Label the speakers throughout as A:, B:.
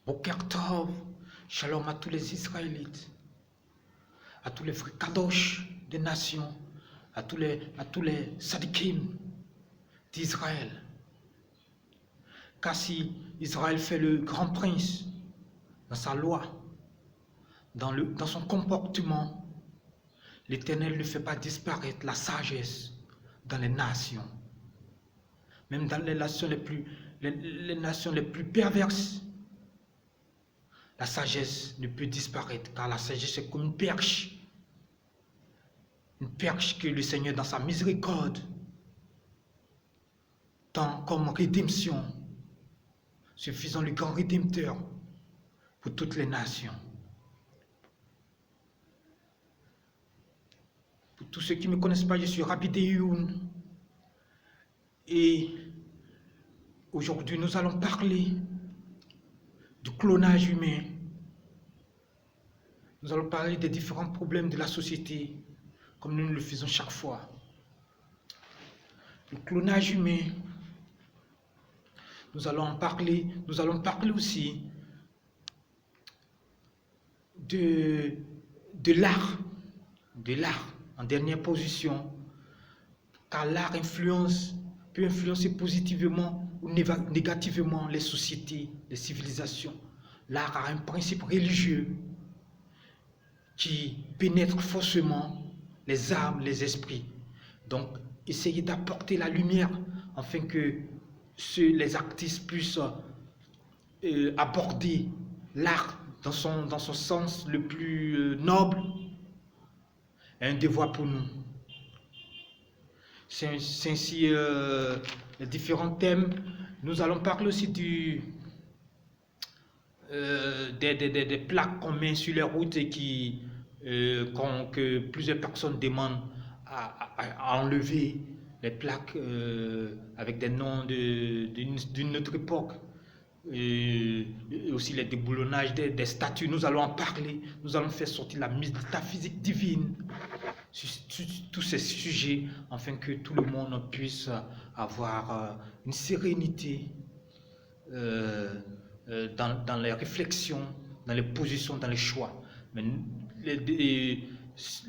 A: Boker Tov, shalom à tous les Israélites, à tous les frères Kadosh des nations, à tous les Sadikim d'Israël. Car si Israël fait le grand prince dans sa loi, dans son comportement, l'Éternel ne fait pas disparaître la sagesse dans les nations. Même dans les nations les nations les plus perverses, la sagesse ne peut disparaître, car la sagesse est comme une perche que le Seigneur, dans sa miséricorde, tend comme rédemption, suffisant le grand rédempteur pour toutes les nations. Pour tous ceux qui ne me connaissent pas, je suis Rabbi Deyoun. Et aujourd'hui, nous allons parler du clonage humain. Nous allons parler des différents problèmes de la société, comme nous le faisons chaque fois. Le clonage humain, nous allons parler aussi de l'art en dernière position, car l'art peut influencer positivement ou négativement les sociétés, les civilisations. L'art a un principe religieux qui pénètre forcément les âmes, les esprits. Donc, essayez d'apporter la lumière afin que les artistes puissent aborder l'art dans son sens le plus noble, est un devoir pour nous. C'est ainsi les différents thèmes. Nous allons parler aussi des plaques qu'on met sur les routes et que plusieurs personnes demandent à enlever, les plaques avec des noms d'une autre époque, et aussi les déboulonnages des statues. Nous allons en parler, nous allons faire sortir la métaphysique divine sur tous ces sujets, afin que tout le monde puisse avoir une sérénité dans les réflexions, dans les positions, dans les choix. Mais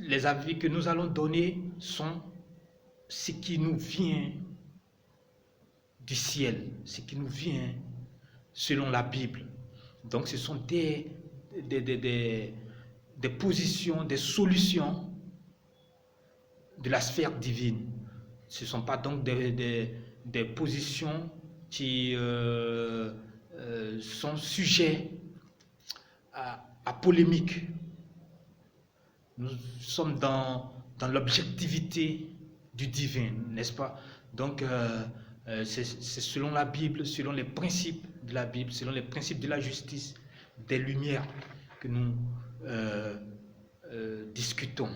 A: les avis que nous allons donner sont ce qui nous vient du ciel, ce qui nous vient selon la Bible. Donc ce sont des positions, des solutions de la sphère divine. Ce ne sont pas donc des positions qui sont sujets à polémique. Nous sommes dans l'objectivité du divin, n'est-ce pas? Donc, c'est selon la Bible, selon les principes de la Bible, selon les principes de la justice, des lumières que nous discutons.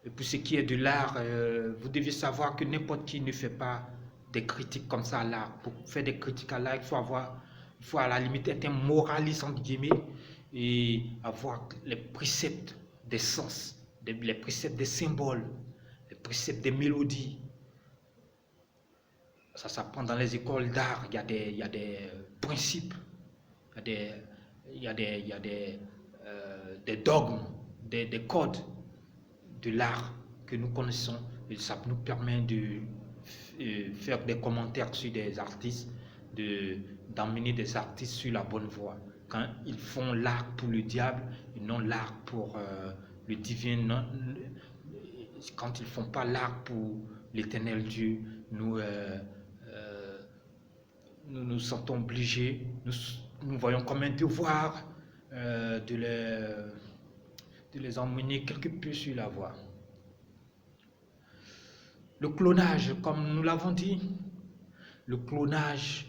A: Et pour ce qui est de l'art, vous devez savoir que n'importe qui ne fait pas des critiques comme ça à l'art. Pour faire des critiques à l'art, il faut à la limite être un moraliste, entre guillemets, et avoir les préceptes des sens, les préceptes des symboles, les préceptes des mélodies. Ça s'apprend dans les écoles d'art. Il y a des principes, il y a des dogmes, des codes de l'art que nous connaissons, et ça nous permet de faire des commentaires sur des artistes, d'emmener des artistes sur la bonne voie. Quand ils font l'art pour le diable et non l'art pour le divin, quand ils ne font pas l'art pour l'éternel Dieu, nous nous sentons obligés, nous voyons comme un devoir de les emmener quelque peu sur la voie. Le clonage, comme nous l'avons dit, le clonage,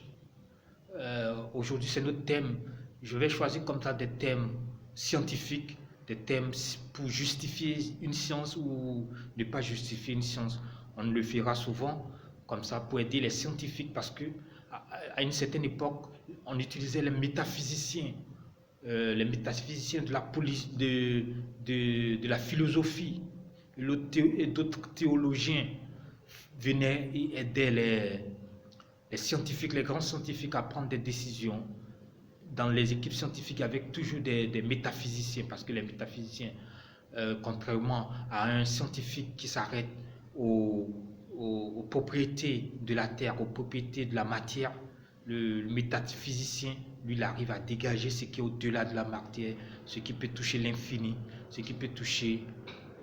A: aujourd'hui c'est notre thème. Je vais choisir comme ça des thèmes scientifiques, des thèmes pour justifier une science ou ne pas justifier une science. On le fera souvent comme ça pour aider les scientifiques, parce que à une certaine époque, on utilisait les métaphysiciens de la police, de la philosophie, et d'autres théologiens venaient et aidaient les scientifiques, les grands scientifiques à prendre des décisions dans les équipes scientifiques avec toujours des métaphysiciens, parce que les métaphysiciens, contrairement à un scientifique qui s'arrête aux propriétés de la terre, aux propriétés de la matière, le métaphysicien, lui, il arrive à dégager ce qui est au-delà de la matière, ce qui peut toucher l'infini, ce qui peut toucher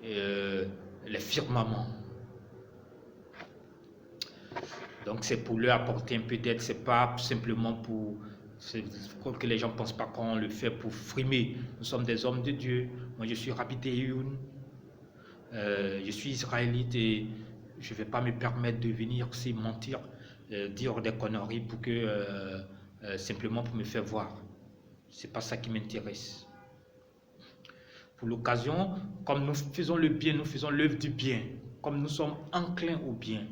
A: les firmaments. Donc c'est pour leur apporter un peu d'aide, c'est pas simplement pour que les gens ne pensent pas qu'on le fait pour frimer. Nous sommes des hommes de Dieu. Moi je suis Rabbi Teyoun, je suis israélite et je ne vais pas me permettre de venir ici mentir, dire des conneries pour que simplement pour me faire voir. C'est pas ça qui m'intéresse. Pour l'occasion, comme nous faisons le bien, nous faisons l'œuvre du bien, comme nous sommes enclins au bien.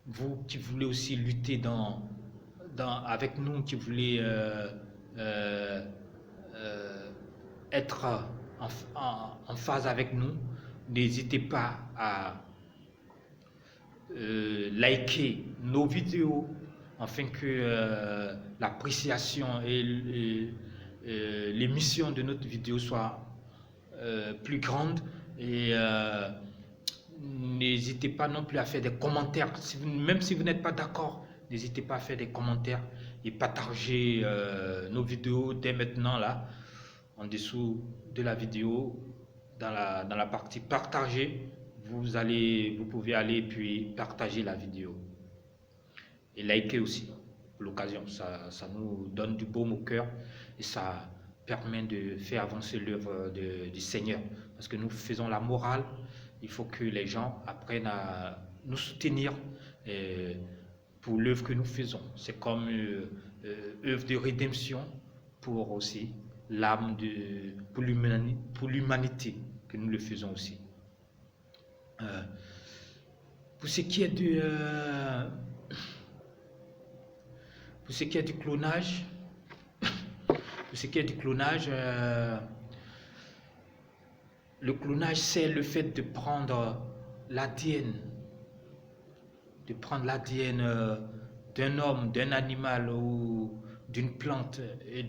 A: Vous qui voulez aussi lutter avec nous, qui voulez être en phase avec nous, n'hésitez pas à liker nos vidéos afin que l'appréciation et l'émission de notre vidéo soit plus grande. Et n'hésitez pas non plus à faire des commentaires. Même si vous n'êtes pas d'accord, n'hésitez pas à faire des commentaires et partager nos vidéos dès maintenant là, en dessous de la vidéo, dans la partie partager, vous pouvez aller puis partager la vidéo. Et liker aussi, pour l'occasion. Ça nous donne du baume au cœur et ça permet de faire avancer l'œuvre du Seigneur. Parce que nous faisons la morale. Il faut que les gens apprennent à nous soutenir pour l'œuvre que nous faisons. C'est comme œuvre de rédemption pour aussi l'âme pour l'humanité que nous le faisons aussi. Pour ce qui est du clonage, le clonage, c'est le fait de prendre l'ADN, d'un homme, d'un animal ou d'une plante et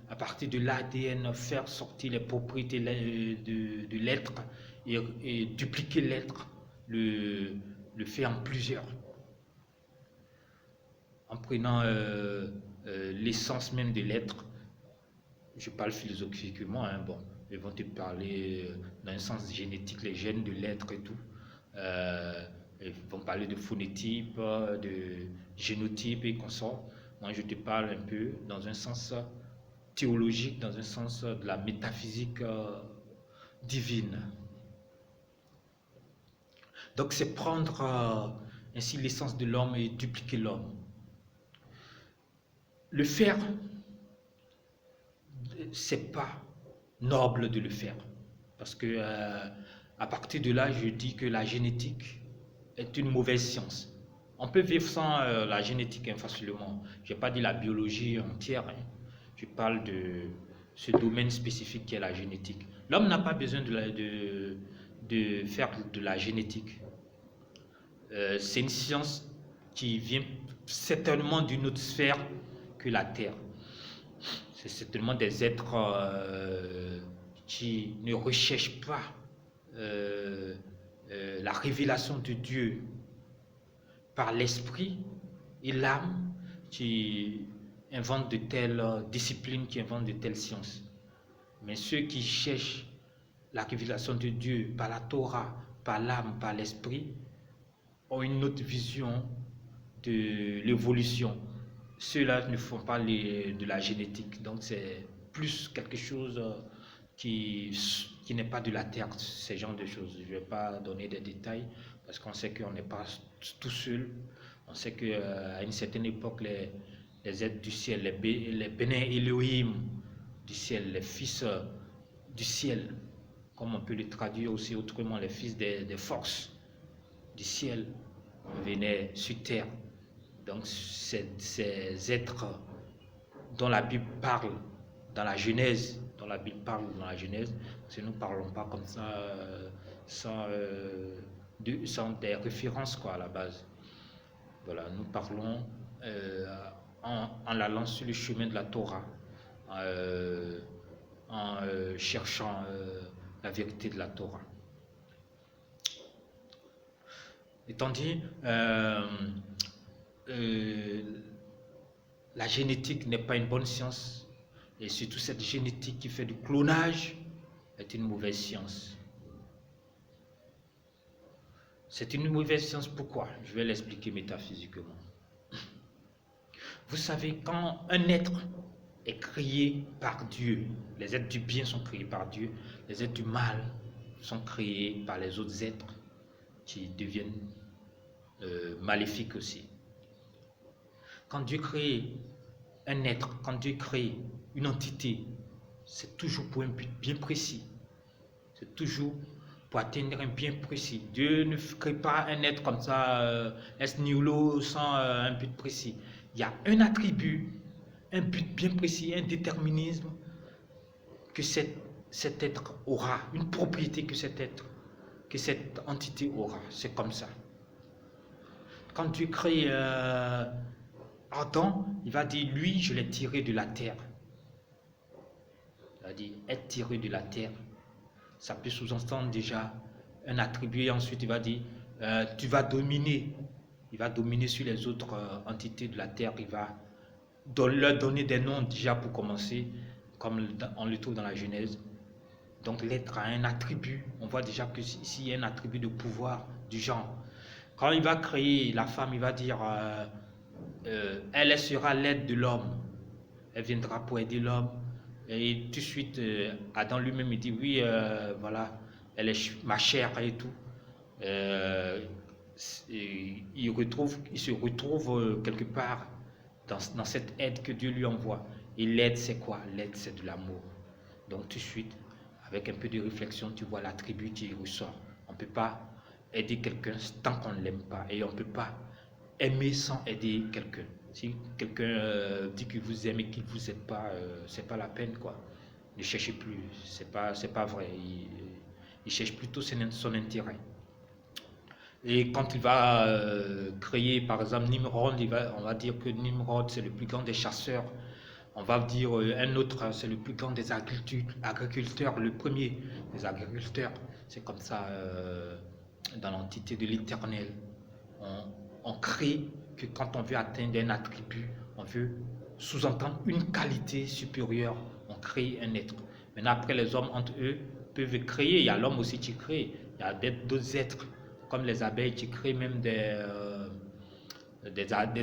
A: à partir de l'ADN, faire sortir les propriétés de l'être et dupliquer l'être, le faire en plusieurs. En prenant l'essence même de l'être, je parle philosophiquement, hein, bon, ils vont te parler dans un sens génétique, les gènes de l'être et tout. Ils vont parler de phonétype, de génotype et consorts. Moi, je te parle un peu dans un sens théologique, dans un sens de la métaphysique divine. Donc, c'est prendre ainsi l'essence de l'homme et dupliquer l'homme. Le faire, c'est pas noble de le faire. Parce que à partir de là, je dis que la génétique est une mauvaise science. On peut vivre sans la génétique facilement. Je n'ai pas dit la biologie entière. Hein. Je parle de ce domaine spécifique qui est la génétique. L'homme n'a pas besoin de faire de la génétique. C'est une science qui vient certainement d'une autre sphère que la Terre. C'est certainement des êtres qui ne recherchent pas la révélation de Dieu par l'esprit et l'âme, qui inventent de telles disciplines, qui inventent de telles sciences. Mais ceux qui cherchent la révélation de Dieu par la Torah, par l'âme, par l'esprit, ont une autre vision de l'évolution. Ceux-là ne font pas de la génétique, donc c'est plus quelque chose qui n'est pas de la terre, ce genre de choses. Je ne vais pas donner des détails parce qu'on sait qu'on n'est pas tout seul. On sait qu'à une certaine époque, les êtres du ciel, les béné Elohim du ciel, les fils du ciel, comme on peut le traduire aussi autrement, les fils des forces du ciel venaient sur terre. Donc ces êtres dont la Bible parle dans la Genèse, parce que nous ne parlons pas comme ça sans des références quoi, à la base. Voilà, nous parlons en allant sur le chemin de la Torah, euh, en cherchant la vérité de la Torah. Étant dit, euh, la génétique n'est pas une bonne science, et surtout cette génétique qui fait du clonage est une mauvaise science. C'est une mauvaise science, pourquoi? Je vais l'expliquer métaphysiquement. Vous savez, quand un être est créé par Dieu, les êtres du bien sont créés par Dieu, les êtres du mal sont créés par les autres êtres qui deviennent maléfiques aussi. Quand Dieu crée un être, quand Dieu crée une entité, c'est toujours pour un but bien précis. C'est toujours pour atteindre un bien précis. Dieu ne crée pas un être comme ça, est nihilo, sans un but précis. Il y a un attribut, un but bien précis, un déterminisme que cet être aura, une propriété que cet être, que cette entité aura. C'est comme ça. Quand Dieu crée Adam, il va dire, lui, je l'ai tiré de la terre. Il va dire, être tiré de la terre. Ça peut sous-entendre déjà un attribut et ensuite il va dire, tu vas dominer. Il va dominer sur les autres entités de la terre. Il va leur donner des noms déjà pour commencer, comme on le trouve dans la Genèse. Donc l'être a un attribut. On voit déjà que ici il y a un attribut de pouvoir du genre. Quand il va créer la femme, il va dire, elle sera l'aide de l'homme. Elle viendra pour aider l'homme. Et tout de suite, Adam lui-même, il dit, oui, voilà, elle est ma chair et tout. Il se retrouve quelque part dans cette aide que Dieu lui envoie. Et l'aide, c'est quoi? L'aide, c'est de l'amour. Donc tout de suite, avec un peu de réflexion, tu vois l'attribut qui ressort. On ne peut pas aider quelqu'un tant qu'on ne l'aime pas. Et on ne peut pas aimer sans aider quelqu'un. Si quelqu'un dit qu'il vous aime et qu'il ne vous aide pas, c'est pas la peine, quoi. Ne cherchez plus, c'est pas vrai. Il cherche plutôt son intérêt. Et quand il va créer, par exemple, Nimrod, on va dire que Nimrod, c'est le plus grand des chasseurs. On va dire un autre, c'est le plus grand des agriculteurs, le premier des agriculteurs. C'est comme ça dans l'entité de l'Éternel. On crée que quand on veut atteindre un attribut, on veut sous-entendre une qualité supérieure, on crée un être. Maintenant, après, les hommes entre eux peuvent créer. Il y a l'homme aussi qui crée. Il y a d'autres êtres, comme les abeilles, qui créent même des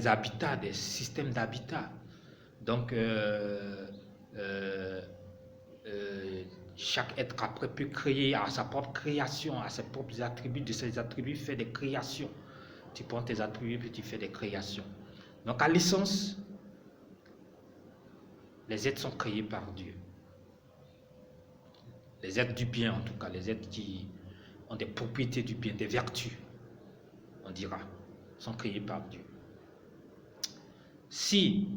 A: habitats, des systèmes d'habitat. Donc, chaque être après peut créer à sa propre création, à ses propres attributs. De ses attributs, fait des créations. Tu prends tes attributs puis tu fais des créations. Donc, à l'essence, les êtres sont créés par Dieu. Les êtres du bien, en tout cas, les êtres qui ont des propriétés du bien, des vertus, on dira, sont créés par Dieu. Si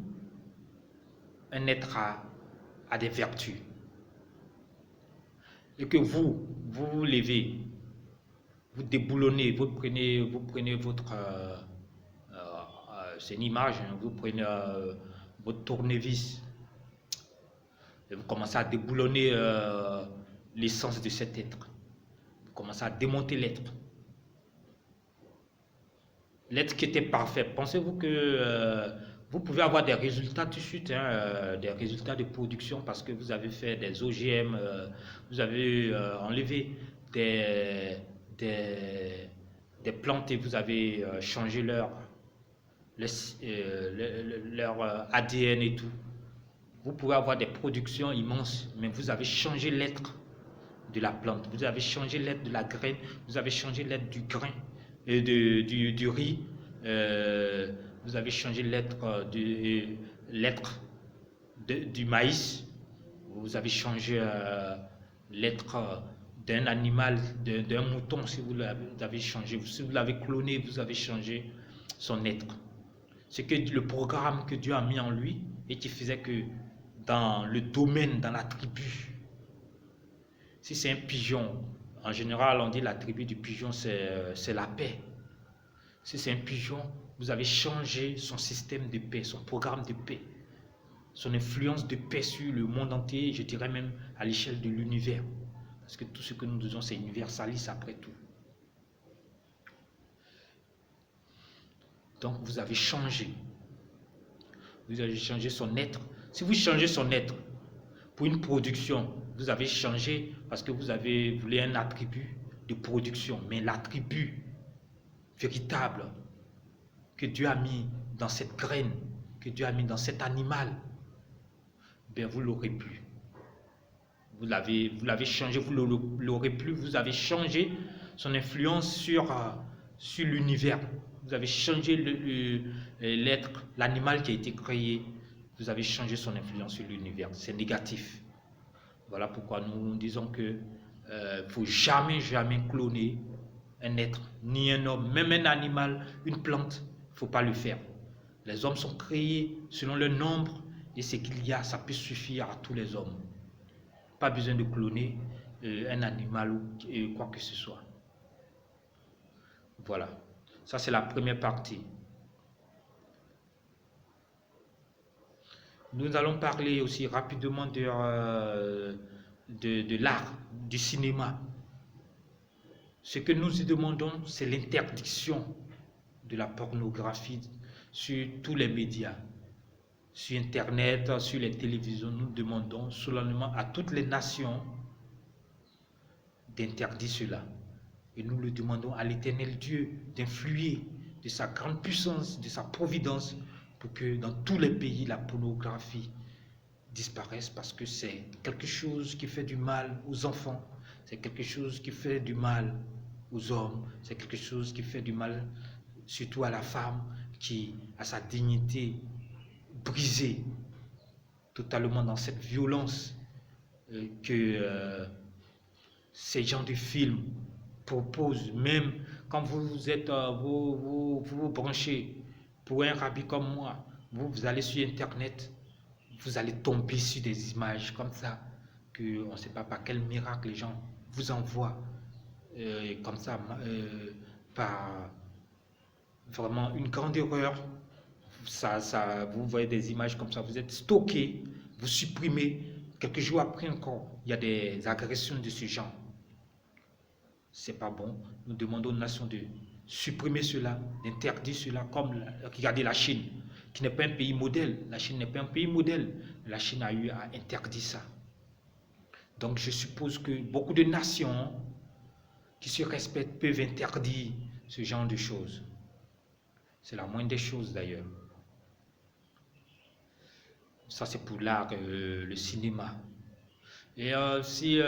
A: un être a des vertus et que vous vous levez, vous déboulonnez, vous prenez votre c'est une image, hein, vous prenez votre tournevis et vous commencez à déboulonner l'essence de cet être. Vous commencez à démonter l'être. L'être qui était parfait. Pensez-vous que vous pouvez avoir des résultats tout de suite, hein, des résultats de production parce que vous avez fait des OGM, vous avez enlevé des plantes et vous avez changé leur ADN et tout. Vous pouvez avoir des productions immenses, mais vous avez changé l'être de la plante, vous avez changé l'être de la graine, vous avez changé l'être du grain et du riz, vous avez changé l'être du maïs, vous avez changé l'être d'un animal, d'un mouton, si vous l'avez changé, si vous l'avez cloné, vous avez changé son être. C'est que le programme que Dieu a mis en lui et qui faisait que dans le domaine, dans la tribu, si c'est un pigeon, en général on dit la tribu du pigeon c'est la paix. Si c'est un pigeon, Vous avez changé son système de paix, son programme de paix, son influence de paix sur le monde entier, je dirais même à l'échelle de l'univers. Parce que tout ce que nous disons, c'est universaliste après tout. Donc vous avez changé. Vous avez changé son être. Si vous changez son être pour une production, vous avez changé parce que vous avez voulu un attribut de production. Mais l'attribut véritable que Dieu a mis dans cette graine, que Dieu a mis dans cet animal, bien vous l'aurez plus. Vous l'avez changé, vous l'aurez plus. Vous avez changé son influence sur l'univers. Vous avez changé l'être, l'animal qui a été créé. Vous avez changé son influence sur l'univers. C'est négatif. Voilà pourquoi nous disons que ne faut jamais cloner un être, ni un homme, même un animal, une plante. Il ne faut pas le faire. Les hommes sont créés selon le nombre et ce qu'il y a, ça peut suffire à tous les hommes. Pas besoin de cloner un animal ou quoi que ce soit. Voilà. Ça, c'est la première partie. Nous allons parler aussi rapidement de l'art, du cinéma. Ce que nous y demandons, c'est l'interdiction de la pornographie sur tous les médias. Sur Internet, sur les télévisions, nous demandons solennellement à toutes les nations d'interdire cela. Et nous le demandons à l'Éternel Dieu d'influer de sa grande puissance, de sa providence, pour que dans tous les pays, la pornographie disparaisse, parce que c'est quelque chose qui fait du mal aux enfants, c'est quelque chose qui fait du mal aux hommes, c'est quelque chose qui fait du mal surtout à la femme qui a sa dignité brisée totalement dans cette violence que ces genres de films proposent. Même quand vous êtes vous branchez pour un rabbi comme moi, vous allez sur Internet, vous allez tomber sur des images comme ça que on ne sait pas par quel miracle les gens vous envoient comme ça par vraiment une grande erreur. Vous voyez des images comme ça, vous êtes stocké, vous supprimez. Quelques jours après encore, il y a des agressions de ce genre. C'est pas bon. Nous demandons aux nations de supprimer cela, d'interdire cela, comme regardez la Chine, qui n'est pas un pays modèle. La Chine n'est pas un pays modèle. La Chine a eu à interdire ça. Donc je suppose que beaucoup de nations qui se respectent peuvent interdire ce genre de choses. C'est la moindre des choses d'ailleurs. Ça c'est pour l'art, le cinéma. Et si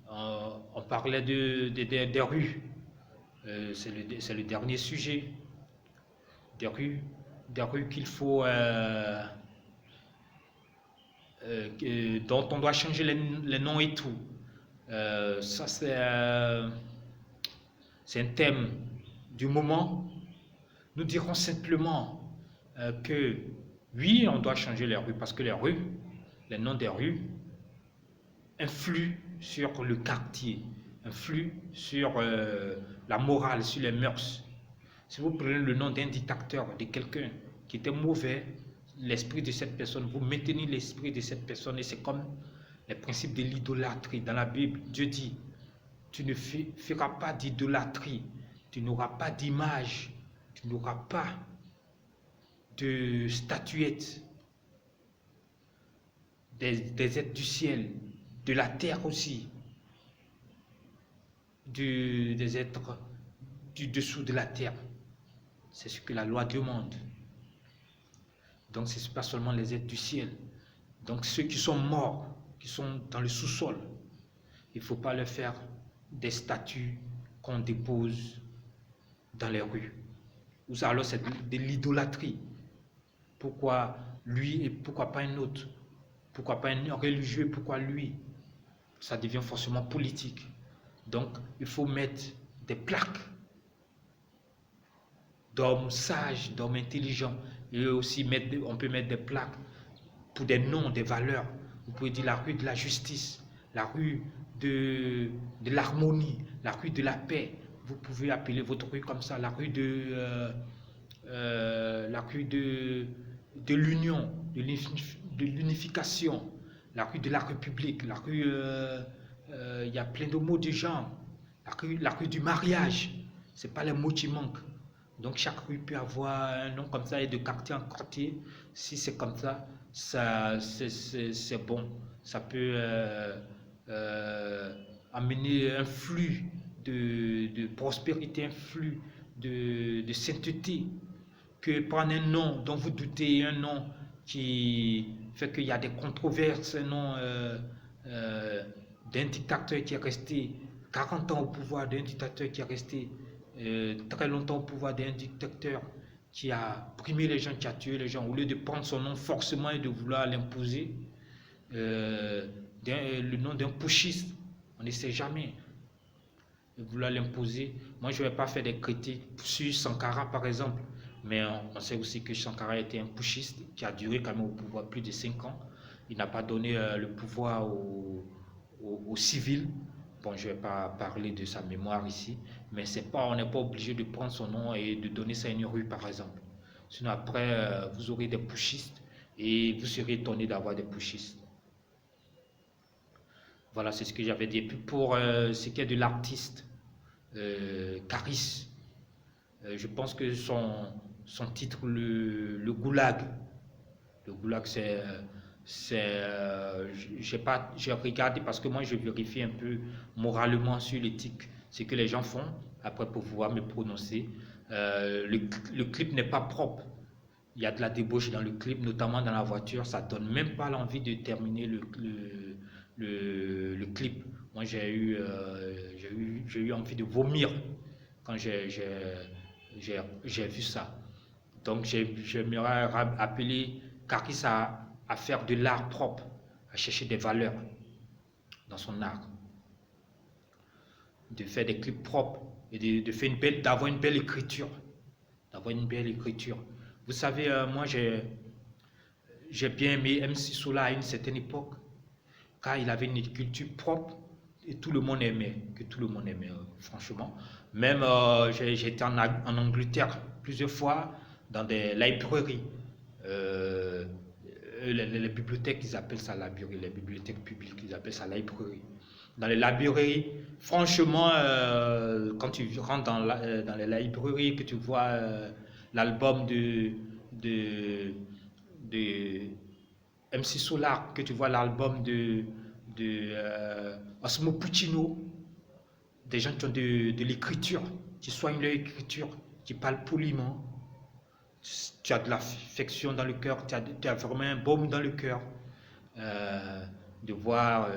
A: on parlait des rues, c'est le dernier sujet. Des rues qu'il faut dont on doit changer les noms et tout. Ça c'est un thème du moment. Nous dirons simplement que oui, on doit changer les rues parce que les noms des rues influent sur le quartier, influent sur la morale, sur les mœurs. Si vous prenez le nom d'un dictateur, de quelqu'un qui était mauvais, l'esprit de cette personne, vous maintenez l'esprit de cette personne et c'est comme les principes de l'idolâtrie. Dans la Bible, Dieu dit, tu ne feras pas d'idolâtrie, tu n'auras pas d'image, tu n'auras pas de statuettes, des êtres du ciel, de la terre aussi, des êtres du dessous de la terre. C'est ce que la loi demande. Donc ce n'est pas seulement les êtres du ciel. Donc ceux qui sont morts, qui sont dans le sous-sol, il ne faut pas leur faire des statues qu'on dépose dans les rues. Ou ça alors c'est de l'idolâtrie. Pourquoi lui et pourquoi pas un autre? Pourquoi pas un religieux? Pourquoi lui? Ça devient forcément politique. Donc il faut mettre des plaques d'hommes sages, d'hommes intelligents. Et aussi on peut mettre des plaques pour des noms, des valeurs. Vous pouvez dire la rue de la justice, la rue de l'harmonie, la rue de la paix. Vous pouvez appeler votre rue comme ça, la rue de la rue de l'union, de l'unification, la rue de la République, la rue, il y a plein de mots de genre, la rue du mariage, c'est pas les mots qui manquent. Donc chaque rue peut avoir un nom comme ça et de quartier en quartier. Si c'est comme ça c'est bon. Ça peut amener un flux de prospérité, un flux de sainteté. Que prendre un nom dont vous doutez, un nom qui fait qu'il y a des controverses, un nom d'un dictateur qui est resté 40 ans au pouvoir, d'un dictateur qui est resté très longtemps au pouvoir, d'un dictateur qui a primé les gens, qui a tué les gens, au lieu de prendre son nom forcément et de vouloir l'imposer, le nom d'un putschiste, on ne sait jamais, de vouloir l'imposer. Moi, je ne vais pas faire des critiques sur Sankara, par exemple, mais on sait aussi que Sankara était un putschiste qui a duré quand même au pouvoir plus de 5 ans. Il n'a pas donné le pouvoir aux civils. Bon, je ne vais pas parler de sa mémoire ici, mais on n'est pas obligé de prendre son nom et de donner ça à une rue, par exemple. Sinon, après, vous aurez des putschistes et vous serez étonné d'avoir des putschistes. Voilà, c'est ce que j'avais dit. Et puis pour ce qui est de l'artiste, Caris, je pense que son titre, le Goulag, j'ai regardé parce que moi je vérifie un peu moralement sur l'éthique, ce que les gens font, après pour pouvoir me prononcer. Le clip n'est pas propre. Il y a de la débauche dans le clip, notamment dans la voiture. Ça donne même pas l'envie de terminer le clip. Moi, j'ai eu envie de vomir quand j'ai vu ça. Donc, j'aimerais appeler Caris à faire de l'art propre, à chercher des valeurs dans son art, de faire des clips propres et d'avoir une belle écriture, Vous savez, moi, j'ai bien aimé MC Solar à une certaine époque, car il avait une écriture propre et tout le monde aimait, franchement. Même j'ai été en Angleterre plusieurs fois dans des librairies. Les bibliothèques, ils appellent ça librairie, les bibliothèques publiques, ils appellent ça librairie. Dans les librairies, franchement, quand tu rentres dans les librairies, que tu vois l'album de MC Solar, que tu vois l'album de Osmo Puccino, des gens qui ont de l'écriture, qui soignent leur écriture, qui parlent poliment. Tu as de l'affection dans le cœur, tu as vraiment un baume dans le cœur de voir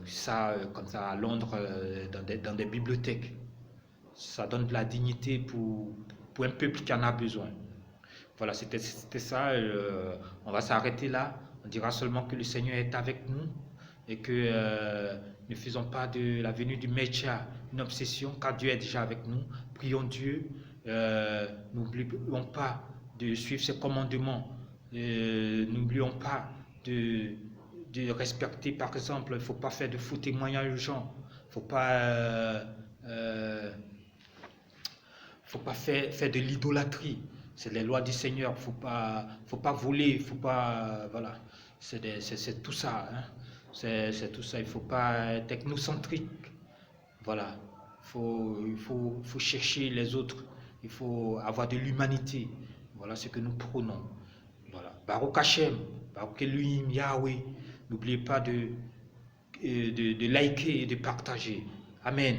A: ça comme ça à Londres dans des bibliothèques. Ça donne de la dignité pour un peuple qui en a besoin. Voilà, c'était ça. On va s'arrêter là. On dira seulement que le Seigneur est avec nous et que ne faisons pas de la venue du Messia une obsession, car Dieu est déjà avec nous. Prions Dieu. N'oublions pas de suivre ses commandements. N'oublions pas de respecter, par exemple, il ne faut pas faire de faux témoignages aux gens. Il ne faut pas faire de l'idolâtrie. C'est les lois du Seigneur. Faut pas voler. Faut pas, voilà. C'est tout ça. Hein. C'est tout ça. Il ne faut pas être technocentrique. Voilà. Il faut chercher les autres. Il faut avoir de l'humanité. Voilà ce que nous prônons. Voilà. Baruch Hashem, Baruch Elohim, Yahweh. N'oubliez pas de liker et de partager. Amen.